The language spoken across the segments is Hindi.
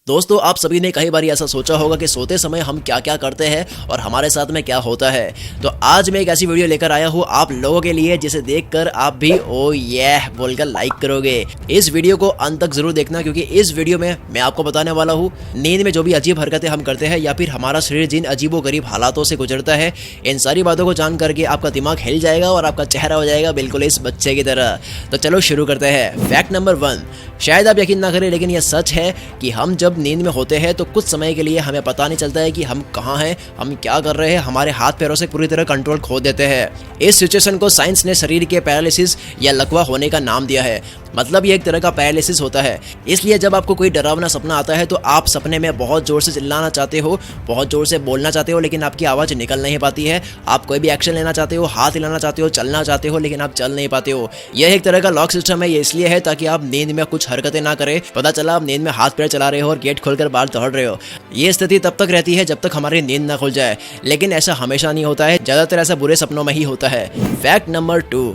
दोस्तों, आप सभी ने कई बार ऐसा सोचा होगा कि सोते समय हम क्या क्या करते हैं और हमारे साथ में क्या होता है। तो आज मैं एक ऐसी वीडियो लेकर आया हूँ आप लोगों के लिए जिसे देखकर आप भी ओ ये बोलकर लाइक करोगे। इस वीडियो को अंत तक जरूर देखना, क्योंकि इस वीडियो में मैं आपको बताने वाला हूँ नींद में जो भी अजीब हरकतें हम करते हैं या फिर हमारा शरीर जिन अजीबोगरीब हालातों से गुजरता है, इन सारी बातों को जान करके आपका दिमाग हिल जाएगा और आपका चेहरा हो जाएगा बिल्कुल इस बच्चे की तरह। तो चलो शुरू करते हैं। फैक्ट नंबर 1, शायद आप यकीन ना करें लेकिन यह सच है कि हम जब नींद में होते हैं तो कुछ समय के लिए हमें पता नहीं चलता है कि हम कहाँ हैं, हम क्या कर रहे हैं। हमारे हाथ पैरों से पूरी तरह कंट्रोल खो देते हैं। इस सिचुएशन को साइंस ने शरीर के पैरालिसिस या लकवा होने का नाम दिया है। मतलब ये एक तरह का पैरालिसिस होता है। इसलिए जब आपको कोई डरावना सपना आता है तो आप सपने में बहुत जोर से चिल्लाना चाहते हो, बहुत जोर से बोलना चाहते हो, लेकिन आपकी आवाज़ निकल नहीं पाती है। आप कोई भी एक्शन लेना चाहते हो, हाथ हिलाना चाहते हो, चलना चाहते हो, लेकिन आप चल नहीं पाते हो। यह एक तरह का लॉक सिस्टम है। ये इसलिए है ताकि आप नींद में कुछ हरकतें ना करें। पता चला आप नींद में हाथ पैर चला रहे हो और गेट खोलकर बाहर दौड़ रहे हो। ये स्थिति तब तक रहती है जब तक हमारी नींद ना खुल जाए, लेकिन ऐसा हमेशा नहीं होता है। ज़्यादातर ऐसा बुरे सपनों में ही होता है। फैक्ट नंबर 2,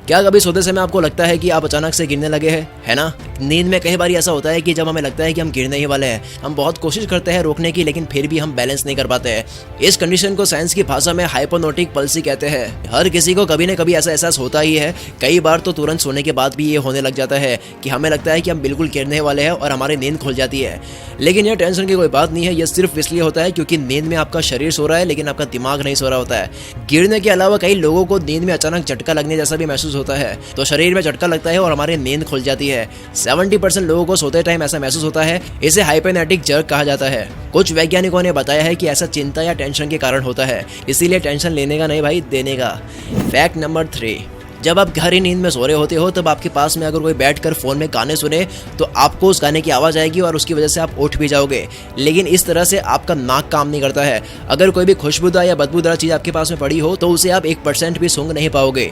क्या कभी सोते समय आपको लगता है कि आप अचानक से गिरने लगे हैं, है ना? नींद में कई बार ऐसा होता है कि जब हमें लगता है कि हम गिरने ही वाले हैं, हम बहुत कोशिश करते हैं रोकने की, लेकिन फिर भी हम बैलेंस नहीं कर पाते हैं। इस कंडीशन को साइंस की भाषा में हाइपोनोटिक पल्सी कहते हैं। हर किसी को कभी न कभी ऐसा एहसास होता ही है। कई बार तो तुरंत सोने के बाद भी ये होने लग जाता है कि हमें लगता है कि हम बिल्कुल गिरने वाले हैं और हमारी नींद खुल जाती है। लेकिन यह टेंशन की कोई बात नहीं है। यह सिर्फ इसलिए होता है क्योंकि नींद में आपका शरीर सो रहा है लेकिन आपका दिमाग नहीं सो रहा होता है। गिरने के अलावा कई लोगों को नींद में अचानक झटका लगने जैसा भी महसूस होता है। तो शरीर में झटका लगता है और हमारी नींद खुल जाती है। 70% लोगों को सोते टाइम ऐसा महसूस होता है। इसे हाइपोनेटिक जर्क कहा जाता है। कुछ वैज्ञानिकों ने बताया है कि ऐसा चिंता या टेंशन के कारण होता है। इसीलिए टेंशन लेने का नहीं भाई, देने का। फैक्ट नंबर 3, जब आप गहरी नींद में सो रहे होते हो तब आपके पास में अगर कोई बैठकर फोन में गाने सुने तो आपको उस गाने की आवाज़ आएगी और उसकी वजह से आप उठ भी जाओगे। लेकिन इस तरह से आपका नाक काम नहीं करता है। अगर कोई भी खुशबूदार या बदबूदार चीज़ आपके पास में पड़ी हो तो उसे आप 1% भी सूंघ नहीं पाओगे,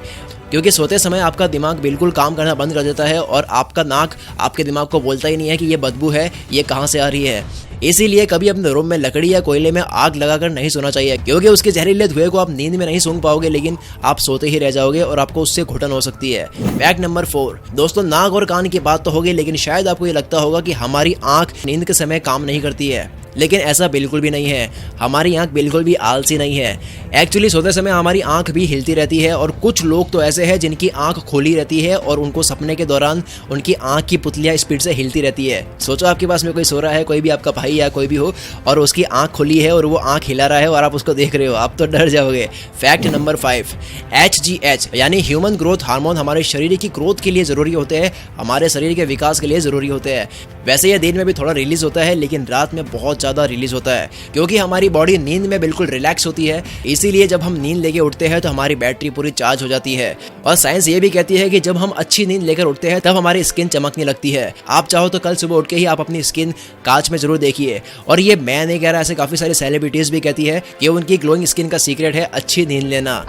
क्योंकि सोते समय आपका दिमाग बिल्कुल काम करना बंद कर देता है और आपका नाक आपके दिमाग को बोलता ही नहीं है कि ये बदबू है, ये कहाँ से आ रही है। इसीलिए कभी अपने रूम में लकड़ी या कोयले में आग लगाकर नहीं सोना चाहिए, क्योंकि उसके जहरीले धुएं को आप नींद में नहीं सूंघ पाओगे, लेकिन आप सोते ही रह जाओगे और आपको उससे घुटन हो सकती है। फैक्ट नंबर 4, दोस्तों नाक और कान की बात तो होगी, लेकिन शायद आपको ये लगता होगा कि हमारी आंख नींद के समय काम नहीं करती है, लेकिन ऐसा बिल्कुल भी नहीं है। हमारी आंख बिल्कुल भी आलसी नहीं है। एक्चुअली सोते समय हमारी आंख भी हिलती रहती है और कुछ लोग तो ऐसे हैं जिनकी आंख खुली रहती है और उनको सपने के दौरान उनकी आंख की पुतलियां स्पीड से हिलती रहती है। सोचो आपके पास में कोई सो रहा है, कोई भी आपका भाई या कोई भी हो, और उसकी आंख खुली है और वो आंख हिला रहा है और आप उसको देख रहे हो, आप तो डर जाओगे। फैक्ट नंबर 5, HGH यानी ह्यूमन ग्रोथ हार्मोन हमारे शरीर की ग्रोथ के लिए जरूरी होते हैं, हमारे शरीर के विकास के लिए जरूरी होते हैं। वैसे यह दिन में भी थोड़ा रिलीज होता है, लेकिन रात में बहुत ज़्यादा रिलीज होता है, क्योंकि हमारी बॉडी नींद में बिल्कुल रिलैक्स होती है। इसीलिए जब हम नींद लेके उठते हैं तो हमारी बैटरी पूरी चार्ज हो जाती है। और साइंस ये भी कहती है कि जब हम अच्छी नींद लेकर उठते हैं तब हमारी स्किन चमकने लगती है। आप चाहो तो कल सुबह उठ के ही आप अपनी स्किन कांच में जरूर देखिए। और ये मैं नहीं कह रहा, ऐसे काफ़ी सारी सेलिब्रिटीज़ भी कहती है कि उनकी ग्लोइंग स्किन का सीक्रेट है अच्छी नींद लेना।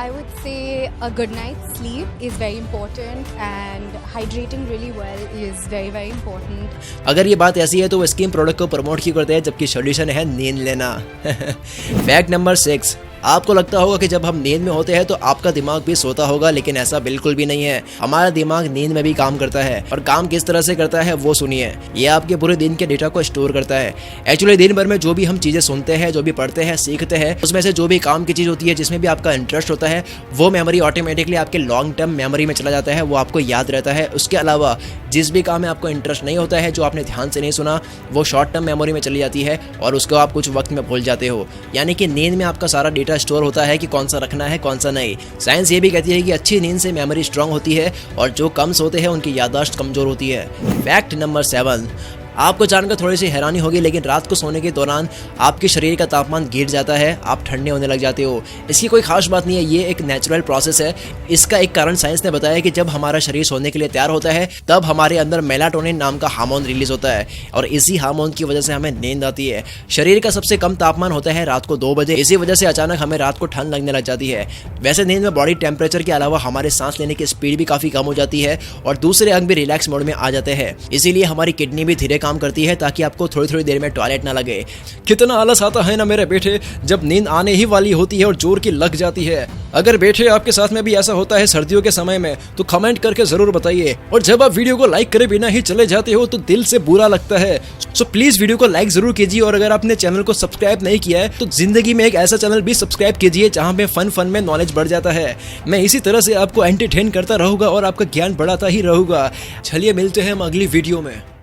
A good night's sleep is very important and hydrating really well is very very important. अगर ये बात ऐसी है तो वो स्किन प्रोडक्ट को प्रमोट क्यों करते हैं जबकि सॉल्यूशन है नींद लेना। फैक्ट नंबर 6, आपको लगता होगा कि जब हम नींद में होते हैं तो आपका दिमाग भी सोता होगा, लेकिन ऐसा बिल्कुल भी नहीं है। हमारा दिमाग नींद में भी काम करता है, और काम किस तरह से करता है वो सुनिए। ये आपके पूरे दिन के डेटा को स्टोर करता है। एक्चुअली दिन भर में जो भी हम चीज़ें सुनते हैं, जो भी पढ़ते हैं, सीखते हैं, उसमें से जो भी काम की चीज़ होती है जिसमें भी आपका इंटरेस्ट होता है, वो मेमोरी ऑटोमेटिकली आपके लॉन्ग टर्म मेमोरी में चला जाता है, वो आपको याद रहता है। उसके अलावा जिस भी काम में आपको इंटरेस्ट नहीं होता है, जो आपने ध्यान से नहीं सुना, वो शॉर्ट टर्म मेमोरी में चली जाती है और उसको आप कुछ वक्त में भूल जाते हो। यानी कि नींद में आपका सारा डेटा स्टोर होता है कि कौन सा रखना है कौन सा नहीं। साइंस ये भी कहती है कि अच्छी नींद से मेमोरी स्ट्रांग होती है और जो कम सोते हैं उनकी याददाश्त कमजोर होती है। फैक्ट नंबर 7, आपको जानकर थोड़ी सी हैरानी होगी, लेकिन रात को सोने के दौरान आपके शरीर का तापमान गिर जाता है, आप ठंडे होने लग जाते हो। इसकी कोई खास बात नहीं है, ये एक नेचुरल प्रोसेस है। इसका एक कारण साइंस ने बताया कि जब हमारा शरीर सोने के लिए तैयार होता है तब हमारे अंदर मेलाटोनिन नाम का हार्मोन रिलीज होता है और इसी हार्मोन की वजह से हमें नींद आती है। शरीर का सबसे कम तापमान होता है रात को 2 बजे, इसी वजह से अचानक हमें रात को ठंड लगने लग जाती है। वैसे नींद में बॉडी टेम्परेचर के अलावा हमारे सांस लेने की स्पीड भी काफ़ी कम हो जाती है और दूसरे अंग भी रिलैक्स मोड में आ जाते हैं। इसीलिए हमारी किडनी भी धीरे काम करती है ताकि आपको थोड़ी थोड़ी देर में टॉयलेट ना लगे। कितना आलस आता है ना मेरे बेटे, जब नींद आने ही वाली होती है और जोर की लग जाती है। अगर बेटे आपके साथ में भी ऐसा होता है सर्दियों के समय में तो कमेंट करके जरूर बताइए। और जब आप वीडियो को लाइक करे बिना ही चले जाते हो तो दिल से बुरा लगता है। सो प्लीज वीडियो को लाइक जरूर कीजिए, और अगर आपने चैनल को सब्सक्राइब नहीं किया है तो जिंदगी में एक ऐसा चैनल भी सब्सक्राइब कीजिए जहां पे फन में नॉलेज बढ़ जाता है। मैं इसी तरह से आपको एंटरटेन करता रहूंगा और आपका ज्ञान बढ़ाता ही रहूंगा। चलिए मिलते हैं हम अगली वीडियो में।